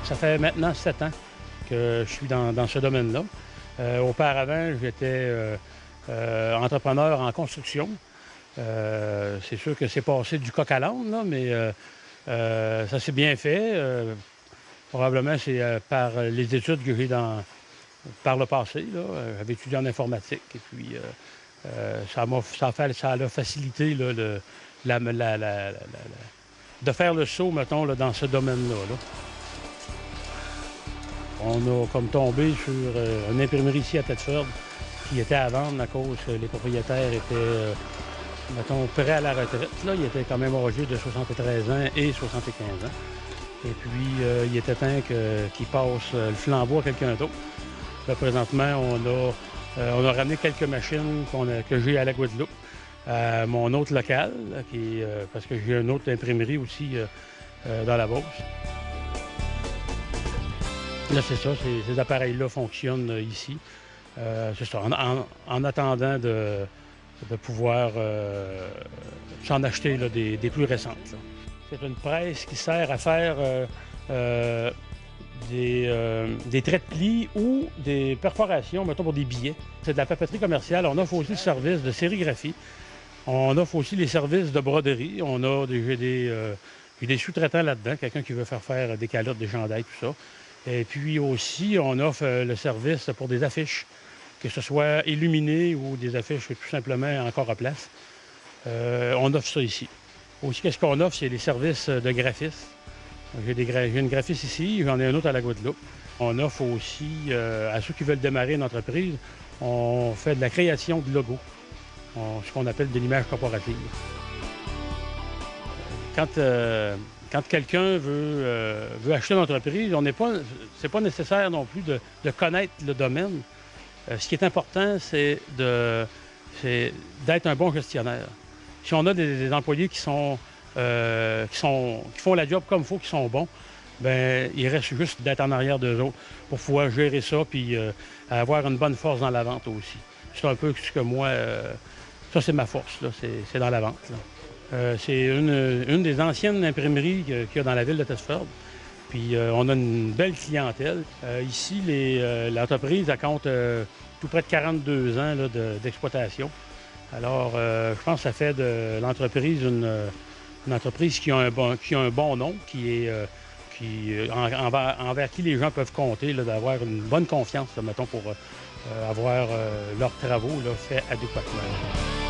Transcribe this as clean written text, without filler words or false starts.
Ça fait maintenant 7 ans que je suis dans ce domaine-là. Auparavant, j'étais entrepreneur en construction. C'est sûr que c'est passé du coq à l'âne, là, mais ça s'est bien fait. Probablement, c'est par les études que j'ai par le passé. J'avais étudié en informatique et puis ça a facilité là, de faire le saut, mettons, là, dans ce domaine-là. On a comme tombé sur une imprimerie ici à Thetford qui était à vendre à cause que les propriétaires étaient, mettons, prêts à la retraite. Là, ils étaient quand même âgés de 73 ans et 75 ans. Et puis, il était temps qu'ils passent le flambeau à quelqu'un d'autre. Là, présentement, on a ramené quelques machines que j'ai à la Guadeloupe, à mon autre local, là, parce que j'ai une autre imprimerie aussi dans la Beauce. Là, c'est ça, ces appareils-là fonctionnent ici. C'est ça, en attendant de pouvoir s'en acheter là, des plus récentes. C'est une presse qui sert à faire des traits de plis ou des perforations, mettons, pour des billets. C'est de la papeterie commerciale. On offre aussi le service de sérigraphie. On offre aussi les services de broderie. On a des sous-traitants là-dedans, quelqu'un qui veut faire des calottes, des chandails, tout ça. Et puis aussi, on offre le service pour des affiches, que ce soit illuminées ou des affiches tout simplement encore à place. On offre ça ici. Aussi, qu'est-ce qu'on offre? C'est les services de graphistes. J'ai une graphiste ici, j'en ai un autre à la Guadeloupe. On offre aussi, à ceux qui veulent démarrer une entreprise, on fait de la création de logos, ce qu'on appelle de l'image corporative. Quand quelqu'un veut acheter une entreprise, c'est pas nécessaire non plus de connaître le domaine. Ce qui est important, c'est d'être un bon gestionnaire. Si on a des employés qui font la job comme il faut, qui sont bons, bien, il reste juste d'être en arrière d'eux autres pour pouvoir gérer ça puis avoir une bonne force dans la vente aussi. C'est un peu ce que moi, ça c'est ma force, c'est dans la vente. C'est une des anciennes imprimeries qu'il y a dans la ville de Thetford. Puis on a une belle clientèle. Ici, l'entreprise compte tout près de 42 ans d'exploitation. Alors, je pense que ça fait de l'entreprise une entreprise qui a un bon nom, envers qui les gens peuvent compter, d'avoir une bonne confiance, mettons, pour avoir leurs travaux faits adéquatement.